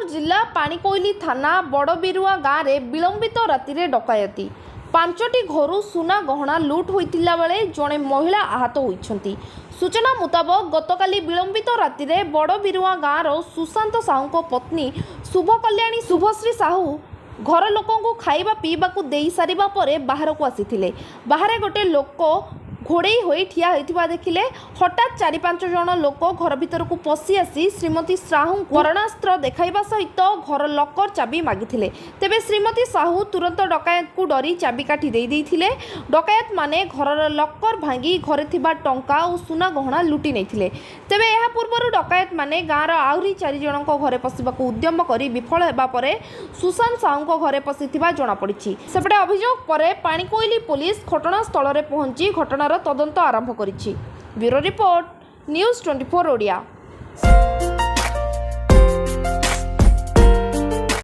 जिला पाणिकोइली थाना बड़बिरुआ गाँव में विलंबित राति डकायती 5टी घर सुना गहना लुट होता बेले जड़े महिला आहत होती। सूचना मुताबक गतकाली विलंबित राति में बड़बिरुआ गाँव सुशांत साहू पत्नी शुभ कल्याणी शुभश्री साहू घर लोक खाइबा पीवा दे सारिबा परे बाहर को आसी बाहर गोटे लोक घोड़े हो ठिया होता देखिले हठात 4-5 जन लोक घर भीतर को पशि आसी श्रीमती साहू मरणास्त्र देखाइबा सहित घर लकर चाबी मागिथिले। तेबे श्रीमती साहू तुरंत डकायत को डरी चाबी काटी देइथिले। डकायत माने घरर लकर भांगी घरे थिबा टंका और सुना गहना लुटी नैथिले। तेबे एहा पूर्वरु डकायत माने गाँर आहुरी 4 जनक घरे पशिबाकू उद्यम करी विफल हेबा परे सुशांत साहू घरे पशिथिबा जणा पड़िछि। सेपटे अभियोग परे पाणिकोइली पुलिस घटनास्थल रे पहुंची घटनार तदंत आरंभ करिछि। Bureau report news 24 Odia.